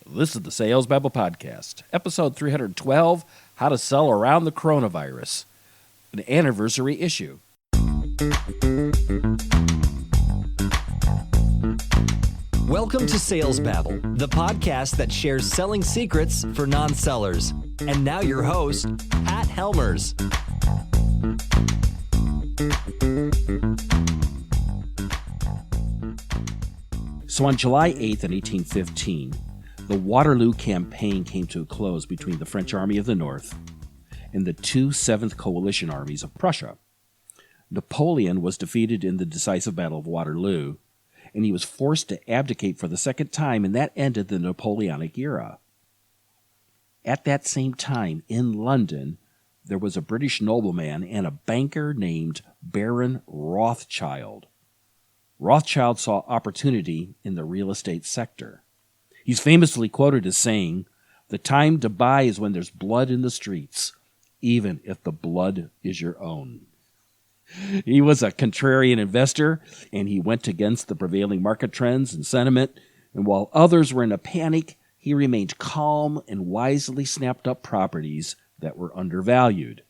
This is the Sales Bible Podcast, episode 312, How to Sell Around the Coronavirus, an anniversary issue. Welcome to Sales Babble, the podcast that shares selling secrets for non-sellers. And now your host, Pat Helmers. So on July 8th, 1815, the Waterloo Campaign came to a close between the French Army of the North and the two 7th Coalition armies of Prussia. Napoleon was defeated in the decisive Battle of Waterloo, and he was forced to abdicate for the second time, and that ended the Napoleonic era. At that same time, in London, there was a British nobleman and a banker named Baron Rothschild. Rothschild saw opportunity in the real estate sector. He's famously quoted as saying, "The time to buy is when there's blood in the streets, even if the blood is your own." He was a contrarian investor, and he went against the prevailing market trends and sentiment, and while others were in a panic, he remained calm and wisely snapped up properties that were undervalued.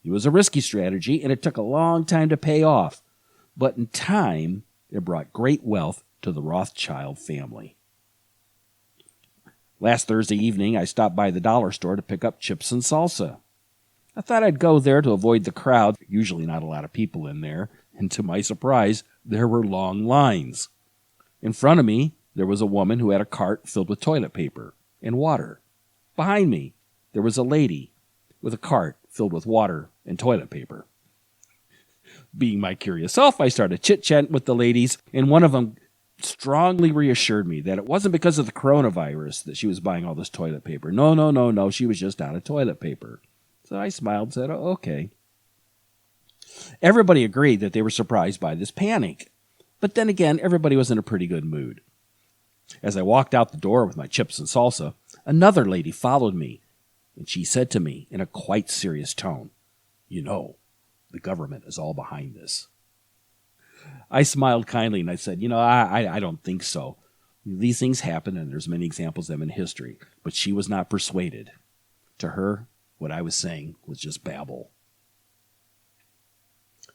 It was a risky strategy, and it took a long time to pay off, but in time, it brought great wealth to the Rothschild family. Last Thursday evening, I stopped by the dollar store to pick up chips and salsa. I thought I'd go there to avoid the crowd. Usually not a lot of people in there, and to my surprise, there were long lines. In front of me, there was a woman who had a cart filled with toilet paper and water. Behind me, there was a lady with a cart filled with water and toilet paper. Being my curious self, I started chit-chatting with the ladies, and one of them strongly reassured me that it wasn't because of the coronavirus that she was buying all this toilet paper. No, she was just out of toilet paper. So I smiled and said, "Oh, okay." Everybody agreed that they were surprised by this panic. But then again, everybody was in a pretty good mood. As I walked out the door with my chips and salsa, another lady followed me, and she said to me in a quite serious tone, "You know, the government is all behind this." I smiled kindly and I said, I don't think so. These things happen, and there's many examples of them in history. But she was not persuaded. To her, what I was saying was just babble.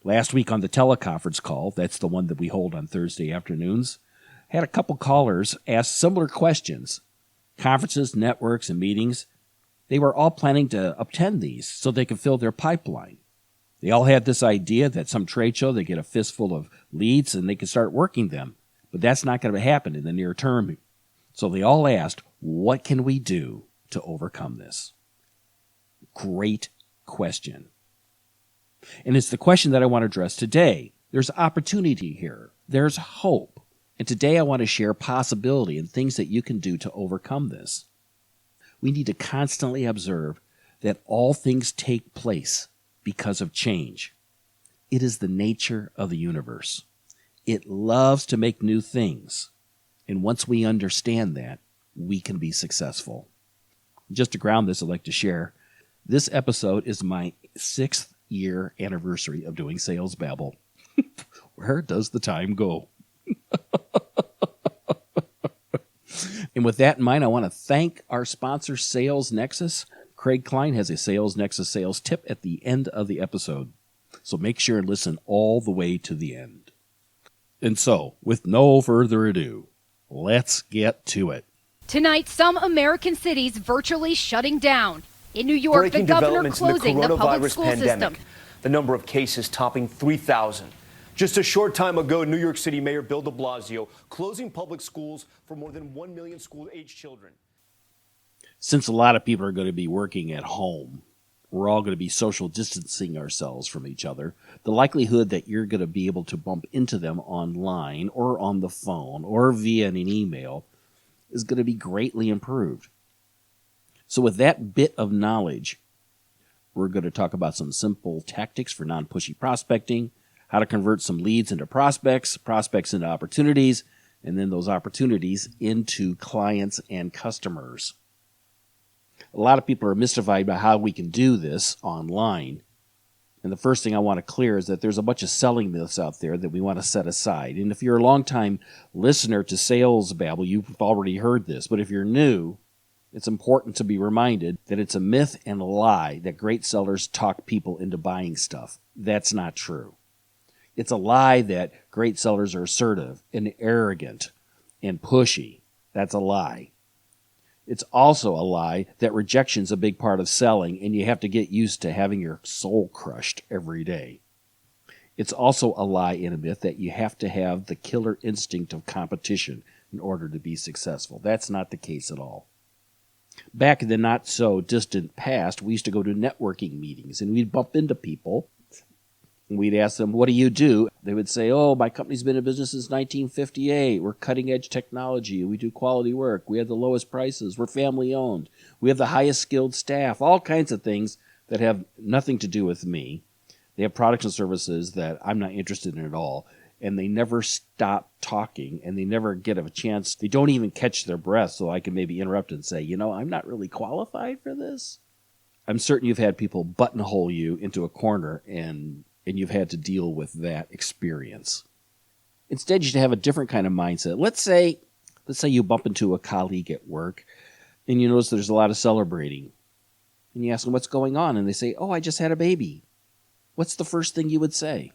Last week on the teleconference call, that's the one that we hold on Thursday afternoons, had a couple callers ask similar questions. Conferences, networks, and meetings, they were all planning to attend these so they could fill their pipeline. They all had this idea that some trade show, they get a fistful of leads and they can start working them. But that's not going to happen in the near term. So they all asked, what can we do to overcome this? Great question. And it's the question that I want to address today. There's opportunity here. There's hope. And today I want to share possibility and things that you can do to overcome this. We need to constantly observe that all things take place because of change. It is the nature of the universe. It loves to make new things. And once we understand that, we can be successful. Just to ground this, I'd like to share, this episode is my 6th year anniversary of doing Sales Babble. Where does the time go? And with that in mind, I want to thank our sponsor, Sales Nexus. Craig Klein has a Sales Nexus sales tip at the end of the episode. So make sure and listen all the way to the end. And so, with no further ado, let's get to it. Tonight, some American cities virtually shutting down. In New York, Breaking the governor developments closing in the the public coronavirus school pandemic. system. The number of cases topping 3,000. Just a short time ago, New York City Mayor Bill de Blasio closing public schools for more than 1 million school-age children. Since a lot of people are going to be working at home, we're all going to be social distancing ourselves from each other. The likelihood that you're going to be able to bump into them online or on the phone or via an email is going to be greatly improved. So with that bit of knowledge, we're going to talk about some simple tactics for non-pushy prospecting, how to convert some leads into prospects, prospects into opportunities, and then those opportunities into clients and customers. A lot of people are mystified by how we can do this online. And the first thing I want to clear is that there's a bunch of selling myths out there that we want to set aside. And if you're a longtime listener to Sales Babble, you've already heard this. But if you're new, it's important to be reminded that it's a myth and a lie that great sellers talk people into buying stuff. That's not true. It's a lie that great sellers are assertive and arrogant and pushy. That's a lie. It's also a lie that rejection's a big part of selling and you have to get used to having your soul crushed every day. It's also a lie and a myth that you have to have the killer instinct of competition in order to be successful. That's not the case at all. Back in the not-so-distant past, we used to go to networking meetings, and we'd bump into people, and we'd ask them, what do you do? They would say, oh, my company's been in business since 1958. We're cutting-edge technology. We do quality work. We have the lowest prices. We're family-owned. We have the highest skilled staff. All kinds of things that have nothing to do with me. They have products and services that I'm not interested in at all, and they never stop talking, and they never get a chance. They don't even catch their breath, so I can maybe interrupt and say, I'm not really qualified for this. I'm certain you've had people buttonhole you into a corner, and you've had to deal with that experience. Instead, you should have a different kind of mindset. Let's say you bump into a colleague at work, and you notice there's a lot of celebrating. And you ask them, what's going on? And they say, oh, I just had a baby. What's the first thing you would say?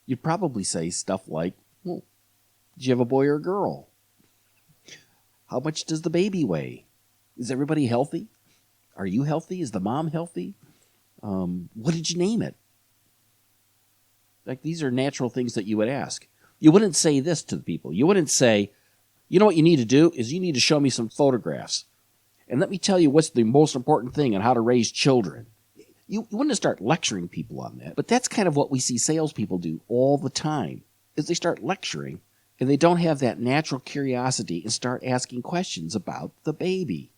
You'd probably say stuff like, well, did you have a boy or a girl? How much does the baby weigh? Is everybody healthy? Are you healthy? Is the mom healthy? What did you name it? Like, these are natural things that you would ask. You wouldn't say this to the people. You wouldn't say, you know what you need to do is you need to show me some photographs. And let me tell you what's the most important thing on how to raise children. You wouldn't start lecturing people on that. But that's kind of what we see salespeople do all the time, is they start lecturing, and they don't have that natural curiosity and start asking questions about the baby.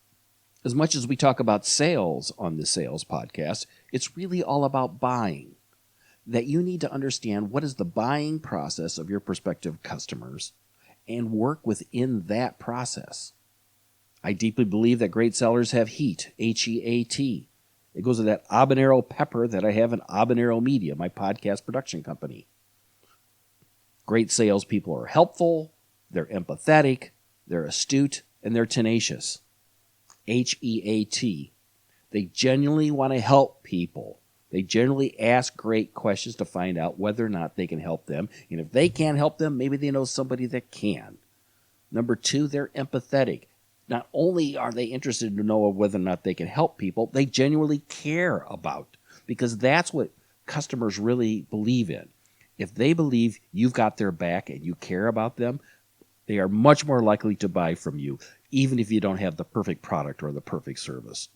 As much as we talk about sales on the Sales Podcast, it's really all about buying. That you need to understand what is the buying process of your prospective customers and work within that process. I deeply believe that great sellers have heat, H-E-A-T. It goes to that habanero pepper that I have in Habanero Media, my podcast production company. Great salespeople are helpful, they're empathetic, they're astute, and they're tenacious. H-E-A-T. They genuinely want to help people. They generally ask great questions to find out whether or not they can help them. And if they can't help them, maybe they know somebody that can. Number two, they're empathetic. Not only are they interested to know whether or not they can help people, they genuinely care about, because that's what customers really believe in. If they believe you've got their back and you care about them, they are much more likely to buy from you, even if you don't have the perfect product or the perfect service.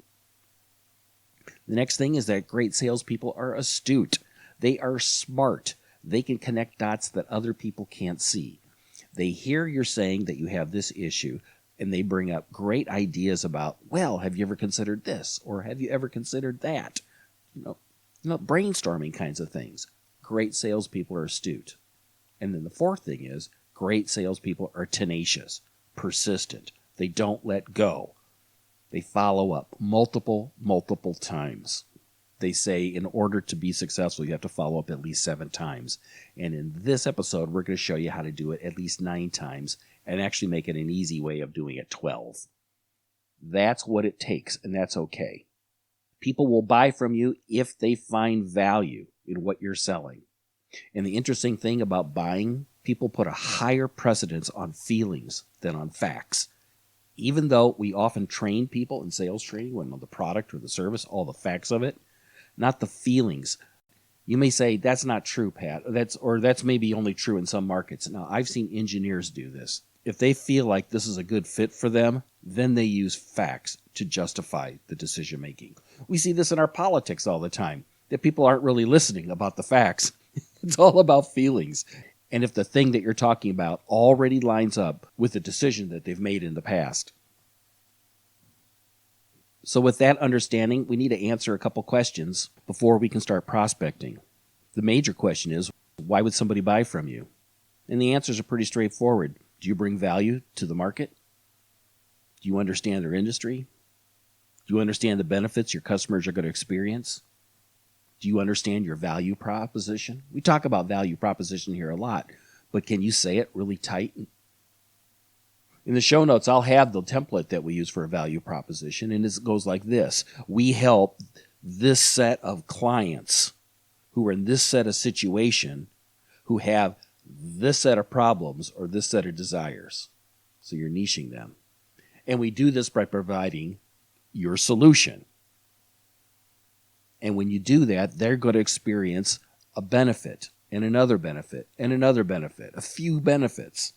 The next thing is that great salespeople are astute. They are smart. They can connect dots that other people can't see. They hear you're saying that you have this issue, and they bring up great ideas about, well, have you ever considered this? Or have you ever considered that? Brainstorming kinds of things. Great salespeople are astute. And then the fourth thing is, great salespeople are tenacious, persistent. They don't let go. They follow up multiple times. They say in order to be successful, you have to follow up at least 7 times. And in this episode, we're going to show you how to do it at least 9 times and actually make it an easy way of doing it 12. That's what it takes, and that's okay. People will buy from you if they find value in what you're selling. And the interesting thing about buying, people put a higher precedence on feelings than on facts. Even though we often train people in sales training when on the product or the service, all the facts of it, not the feelings. You may say, that's not true, Pat. That's maybe only true in some markets. Now, I've seen engineers do this. If they feel like this is a good fit for them, then they use facts to justify the decision making. We see this in our politics all the time, that people aren't really listening about the facts. It's all about feelings. And if the thing that you're talking about already lines up with the decision that they've made in the past. So with that understanding, we need to answer a couple questions before we can start prospecting. The major question is, why would somebody buy from you? And the answers are pretty straightforward. Do you bring value to the market? Do you understand their industry? Do you understand the benefits your customers are going to experience? Do you understand your value proposition? We talk about value proposition here a lot, but can you say it really tight? In the show notes, I'll have the template that we use for a value proposition, and it goes like this. We help this set of clients who are in this set of situation, who have this set of problems or this set of desires. So you're niching them. And we do this by providing your solution. And when you do that, they're going to experience a benefit and another benefit and another benefit, a few benefits.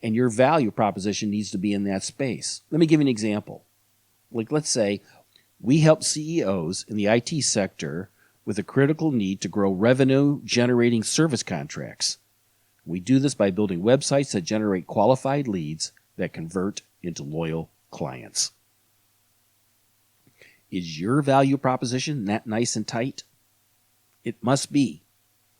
And your value proposition needs to be in that space. Let me give you an example. Like, let's say we help CEOs in the IT sector with a critical need to grow revenue-generating service contracts. We do this by building websites that generate qualified leads that convert into loyal clients. Is your value proposition that nice and tight? It must be,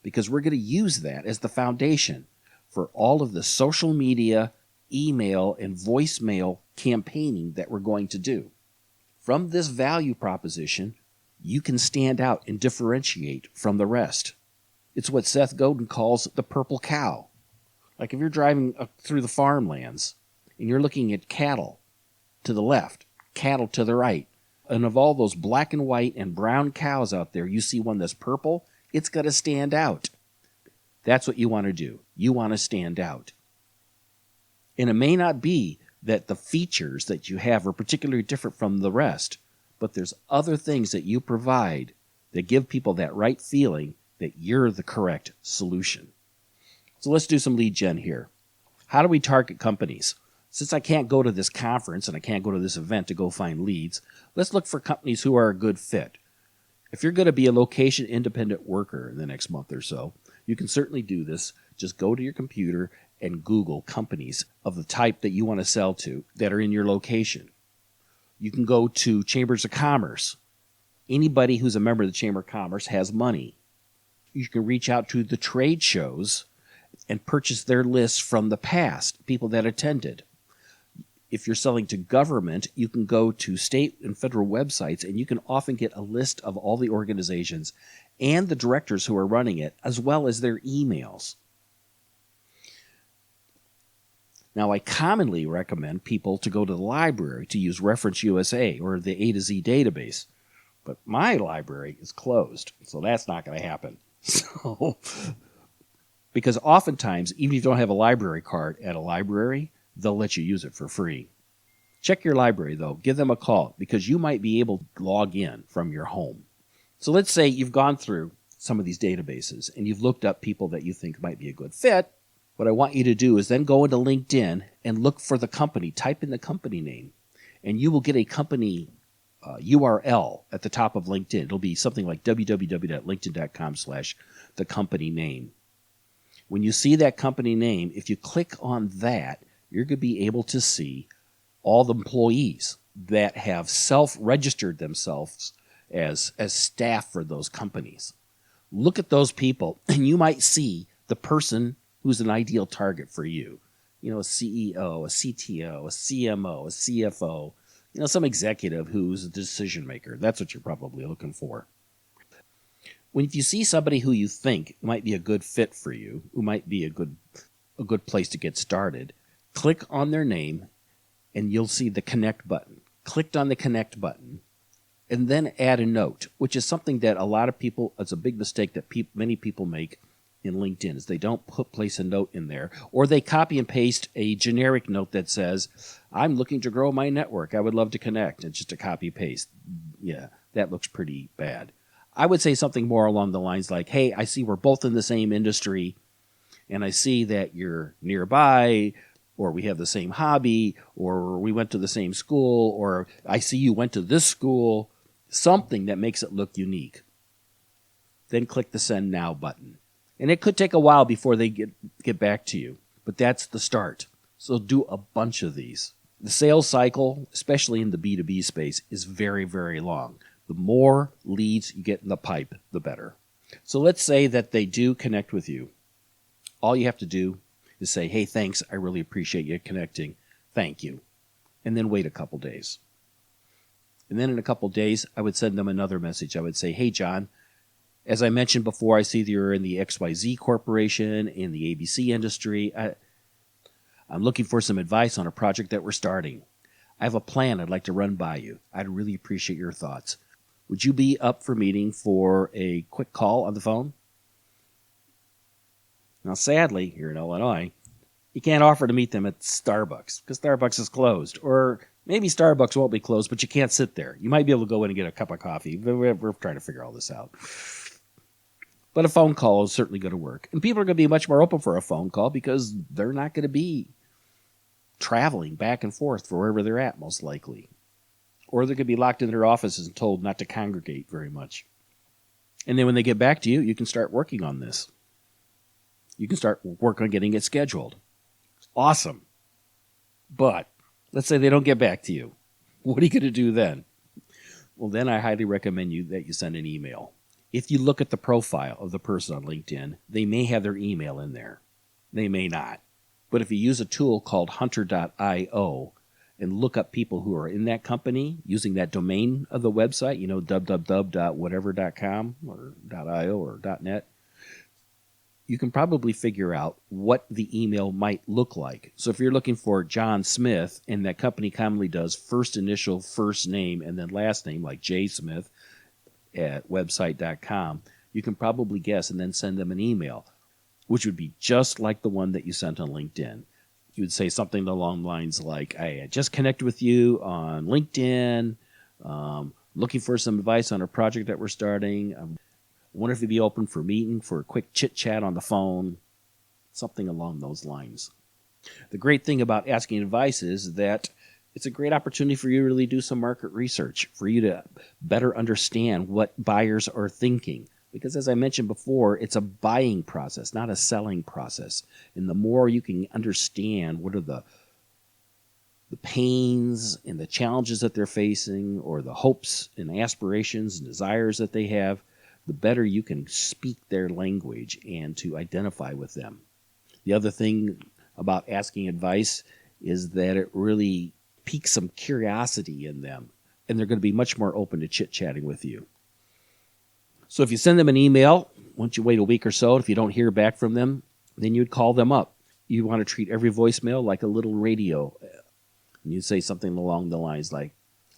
because we're going to use that as the foundation for all of the social media, email, and voicemail campaigning that we're going to do. From this value proposition, you can stand out and differentiate from the rest. It's what Seth Godin calls the purple cow. Like if you're driving through the farmlands and you're looking at cattle to the left, cattle to the right, and of all those black and white and brown cows out there, you see one that's purple, it's got to stand out. That's what you want to do. You want to stand out. And it may not be that the features that you have are particularly different from the rest, but there's other things that you provide that give people that right feeling that you're the correct solution. So let's do some lead gen here. How do we target companies? Since I can't go to this conference and I can't go to this event to go find leads, let's look for companies who are a good fit. If you're going to be a location independent worker in the next month or so, you can certainly do this. Just go to your computer and Google companies of the type that you want to sell to that are in your location. You can go to chambers of commerce. Anybody who's a member of the Chamber of Commerce has money. You can reach out to the trade shows and purchase their lists from the past, people that attended. If you're selling to government, you can go to state and federal websites, and you can often get a list of all the organizations and the directors who are running it, as well as their emails. Now, I commonly recommend people to go to the library to use Reference USA or the A to Z database, but my library is closed, so that's not going to happen. So, because oftentimes, even if you don't have a library card at a library, they'll let you use it for free. Check your library, though. Give them a call, because you might be able to log in from your home. So let's say you've gone through some of these databases and you've looked up people that you think might be a good fit. What I want you to do is then go into LinkedIn and look for the company. Type in the company name, and you will get a company URL at the top of LinkedIn. It'll be something like www.linkedin.com/the company name. When you see that company name, if you click on that, you're going to be able to see all the employees that have self-registered themselves as staff for those companies. Look at those people, and you might see the person who's an ideal target for you. You know, a CEO, a CTO, a CMO, a CFO, some executive who's a decision maker. That's what you're probably looking for. If you see somebody who you think might be a good fit for you, who might be a good place to get started, click on their name and you'll see the connect button. Click on the connect button and then add a note, which is something that a lot of people, it's a big mistake that many people make in LinkedIn, is they don't place a note in there, or they copy and paste a generic note that says, I'm looking to grow my network. I would love to connect. It's just a copy paste. Yeah, that looks pretty bad. I would say something more along the lines like, hey, I see we're both in the same industry, and I see that you're nearby, or we have the same hobby, or we went to the same school, or I see you went to this school, something that makes it look unique. Then click the Send Now button. And it could take a while before they get back to you, but that's the start. So do a bunch of these. The sales cycle, especially in the B2B space, is very, very long. The more leads you get in the pipe, the better. So let's say that they do connect with you. All you have to do is say, hey, thanks, I really appreciate you connecting. Thank you. And then wait a couple days. And then in a couple days, I would send them another message. I would say, hey, John, as I mentioned before, I see that you're in the XYZ Corporation, in the ABC industry. I'm looking for some advice on a project that we're starting. I have a plan I'd like to run by you. I'd really appreciate your thoughts. Would you be up for meeting for a quick call on the phone? Now, sadly, here in Illinois, you can't offer to meet them at Starbucks because Starbucks is closed. Or maybe Starbucks won't be closed, but you can't sit there. You might be able to go in and get a cup of coffee. We're trying to figure all this out. But a phone call is certainly going to work. And people are going to be much more open for a phone call because they're not going to be traveling back and forth for wherever they're at, most likely. Or they're going to be locked in their offices and told not to congregate very much. And then when they get back to you, you can start working on this. You can start work on getting it scheduled. Awesome. But let's say they don't get back to you. What are you going to do then? Well, then I highly recommend that you send an email. If you look at the profile of the person on LinkedIn, they may have their email in there. They may not. But if you use a tool called hunter.io and look up people who are in that company using that domain of the website, www.whatever.com or .io or .net, you can probably figure out what the email might look like. So if you're looking for John Smith, and that company commonly does first initial, first name, and then last name, like J. Smith at website.com, you can probably guess and then send them an email, which would be just like the one that you sent on LinkedIn. You would say something along the lines like, I just connected with you on LinkedIn, looking for some advice on a project that we're starting. I wonder if you'd be open for meeting for a quick chit-chat on the phone, something along those lines. The great thing about asking advice is that it's a great opportunity for you to really do some market research, for you to better understand what buyers are thinking. Because as I mentioned before, it's a buying process, not a selling process. And the more you can understand what are the pains and the challenges that they're facing, or the hopes and aspirations and desires that they have, the better you can speak their language and to identify with them. The other thing about asking advice is that it really piques some curiosity in them, and they're going to be much more open to chit-chatting with you. So if you send them an email, once you wait a week or so, if you don't hear back from them, then you'd call them up. You want to treat every voicemail like a little radio. And you'd say something along the lines like,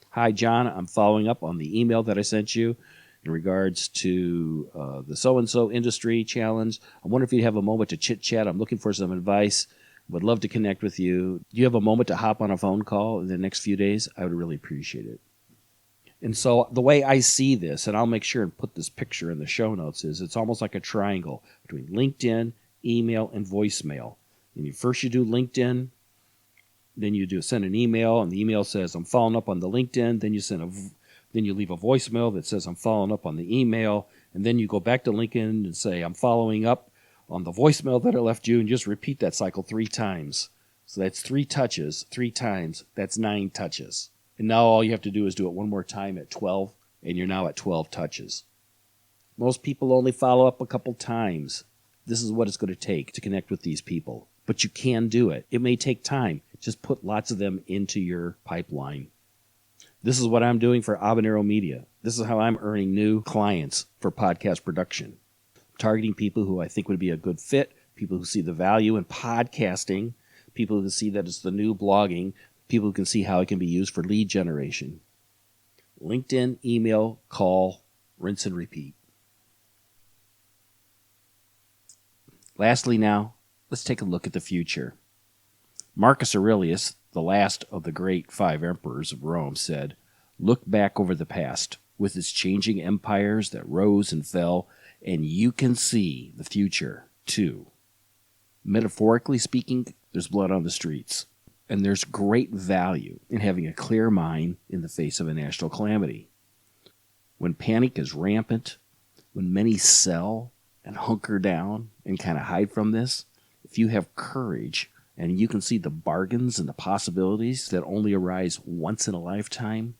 hi, John, I'm following up on the email that I sent you in regards to the so-and-so industry challenge. I wonder if you'd have a moment to chit-chat. I'm looking for some advice. Would love to connect with you. Do you have a moment to hop on a phone call in the next few days? I would really appreciate it. And so the way I see this, and I'll make sure and put this picture in the show notes, is it's almost like a triangle between LinkedIn, email, and voicemail. And first you do LinkedIn, then you send an email, and the email says, I'm following up on the LinkedIn. Then you leave a voicemail that says, I'm following up on the email. And then you go back to LinkedIn and say, I'm following up on the voicemail that I left you, and just repeat that cycle 3 times. So that's 3 touches, 3 times. That's 9 touches. And now all you have to do is do it one more time at 12, and you're now at 12 touches. Most people only follow up a couple times. This is what it's going to take to connect with these people. But you can do it. It may take time. Just put lots of them into your pipeline. This is what I'm doing for Habanero Media. This is how I'm earning new clients for podcast production. Targeting people who I think would be a good fit, people who see the value in podcasting, people who see that it's the new blogging, people who can see how it can be used for lead generation. LinkedIn, email, call, rinse and repeat. Lastly now, let's take a look at the future. Marcus Aurelius, the last of the great 5 emperors of Rome, said, look back over the past with its changing empires that rose and fell, and you can see the future too. Metaphorically speaking, there's blood on the streets, and there's great value in having a clear mind in the face of a national calamity. When panic is rampant, when many sell and hunker down and kind of hide from this, if you have courage and you can see the bargains and the possibilities that only arise once in a lifetime,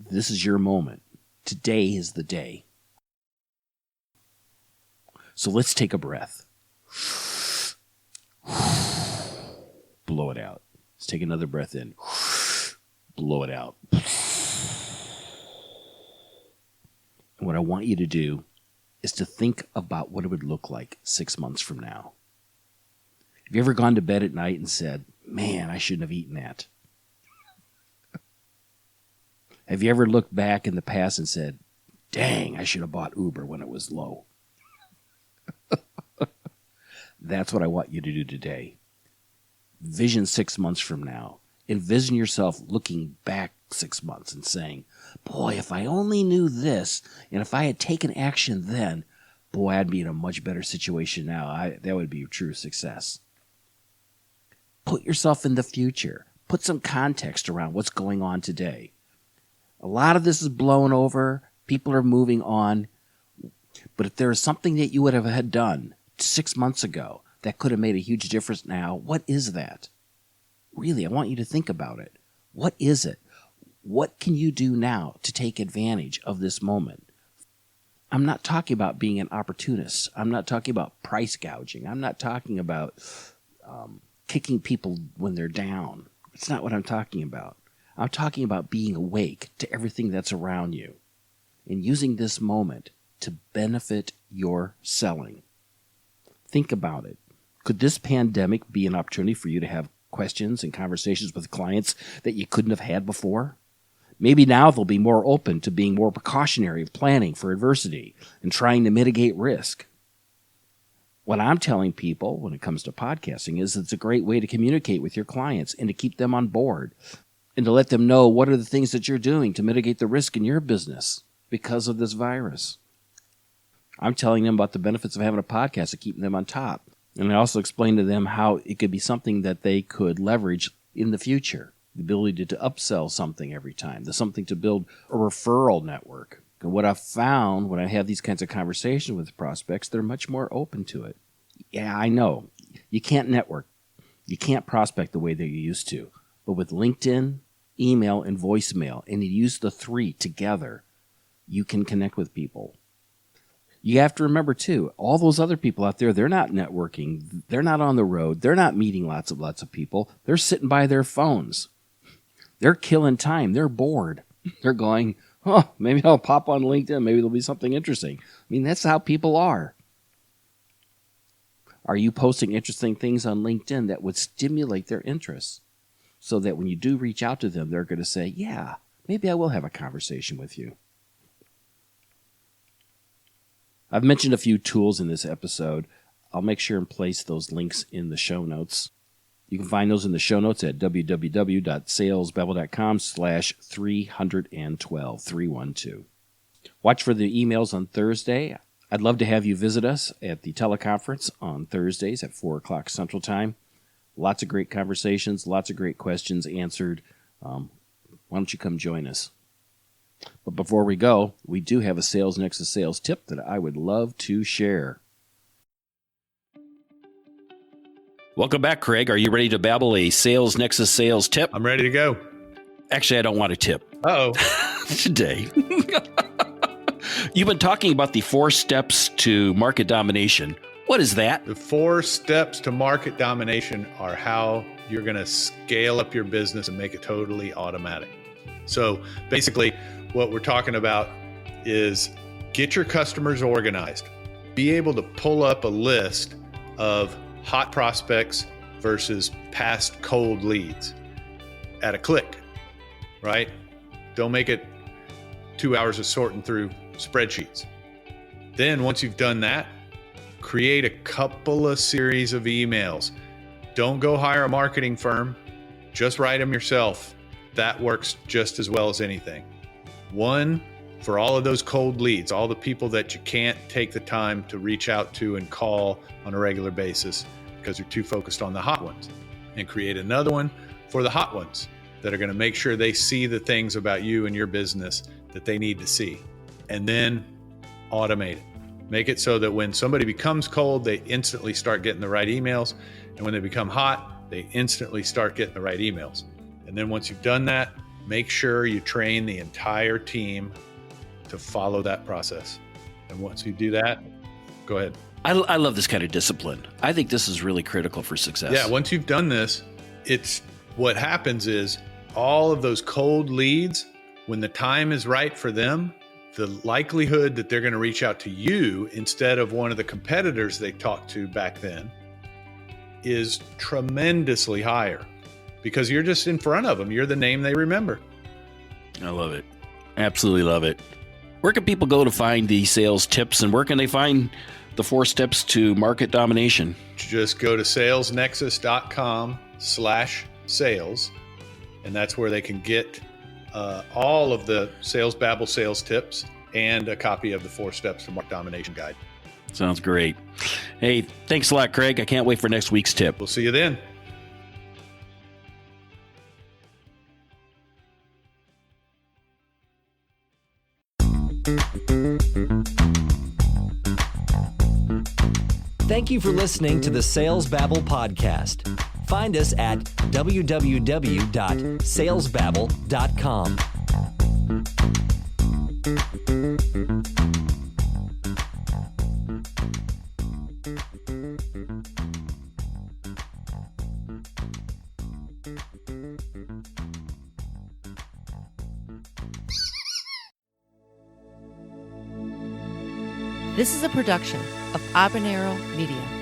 this is your moment. Today is the day. So let's take a breath. Blow it out. Let's take another breath in. Blow it out. And what I want you to do is to think about what it would look like 6 months from now. Have you ever gone to bed at night and said, man, I shouldn't have eaten that? Have you ever looked back in the past and said, dang, I should have bought Uber when it was low? That's what I want you to do today. Vision 6 months from now. Envision yourself looking back 6 months and saying, boy, if I only knew this, and if I had taken action then, boy, I'd be in a much better situation now. That would be a true success. Put yourself in the future. Put some context around what's going on today. A lot of this is blown over. People are moving on. But if there is something that you would have had done 6 months ago that could have made a huge difference now, what is that? Really, I want you to think about it. What is it? What can you do now to take advantage of this moment? I'm not talking about being an opportunist. I'm not talking about price gouging. I'm not talking about kicking people when they're down. It's not what I'm talking about. I'm talking about being awake to everything that's around you and using this moment to benefit your selling. Think about it. Could this pandemic be an opportunity for you to have questions and conversations with clients that you couldn't have had before? Maybe now they'll be more open to being more precautionary of planning for adversity and trying to mitigate risk. What I'm telling people when it comes to podcasting is it's a great way to communicate with your clients and to keep them on board and to let them know what are the things that you're doing to mitigate the risk in your business because of this virus. I'm telling them about the benefits of having a podcast and keeping them on top. And I also explain to them how it could be something that they could leverage in the future. The ability to upsell something every time. The something to build a referral network. And what I've found when I have these kinds of conversations with prospects, they're much more open to it. Yeah, I know. You can't network. You can't prospect the way that you used to. But with LinkedIn, email, and voicemail, and you use the three together, you can connect with people. You have to remember, too, all those other people out there, they're not networking. They're not on the road. They're not meeting lots of people. They're sitting by their phones. They're killing time. They're bored. They're going, oh, maybe I'll pop on LinkedIn. Maybe there'll be something interesting. I mean, that's how people are. Are you posting interesting things on LinkedIn that would stimulate their interests so that when you do reach out to them, they're going to say, yeah, maybe I will have a conversation with you. I've mentioned a few tools in this episode. I'll make sure and place those links in the show notes. You can find those in the show notes at www.salesbevel.com/312. Watch for the emails on Thursday. I'd love to have you visit us at the teleconference on Thursdays at 4 o'clock Central Time. Lots of great conversations, lots of great questions answered. Why don't you come join us? But before we go, we do have a Sales Nexus sales tip that I would love to share. Welcome back, Craig. Are you ready to babble a Sales Nexus sales tip? I'm ready to go. Actually, I don't want a tip. Uh-oh. Today. You've been talking about the 4 steps to market domination. What is that? The 4 steps to market domination are how you're going to scale up your business and make it totally automatic. So basically, what we're talking about is get your customers organized. Be able to pull up a list of hot prospects versus past cold leads at a click, right? Don't make it 2 hours of sorting through spreadsheets. Then once you've done that, create a couple of series of emails. Don't go hire a marketing firm. Just write them yourself. That works just as well as anything. One for all of those cold leads, all the people that you can't take the time to reach out to and call on a regular basis because you're too focused on the hot ones. And create another one for the hot ones that are going to make sure they see the things about you and your business that they need to see. And then automate it. Make it so that when somebody becomes cold, they instantly start getting the right emails. And when they become hot, they instantly start getting the right emails. And then once you've done that, make sure you train the entire team to follow that process. And once you do that, go ahead. I love this kind of discipline. I think this is really critical for success. Yeah, once you've done this, it's what happens is all of those cold leads, when the time is right for them, the likelihood that they're going to reach out to you instead of one of the competitors they talked to back then is tremendously higher because you're just in front of them. You're the name they remember. I love it. Absolutely love it. Where can people go to find the sales tips, and where can they find the 4 steps to market domination? Just go to salesnexus.com/sales, and that's where they can get all of the Sales Babble sales tips and a copy of the 4 steps to market domination guide. Sounds great. Hey, thanks a lot, Craig. I can't wait for next week's tip. We'll see you then. Thank you for listening to the Sales Babble podcast. Find us at www.salesbabble.com. This is a production of Habanero Media.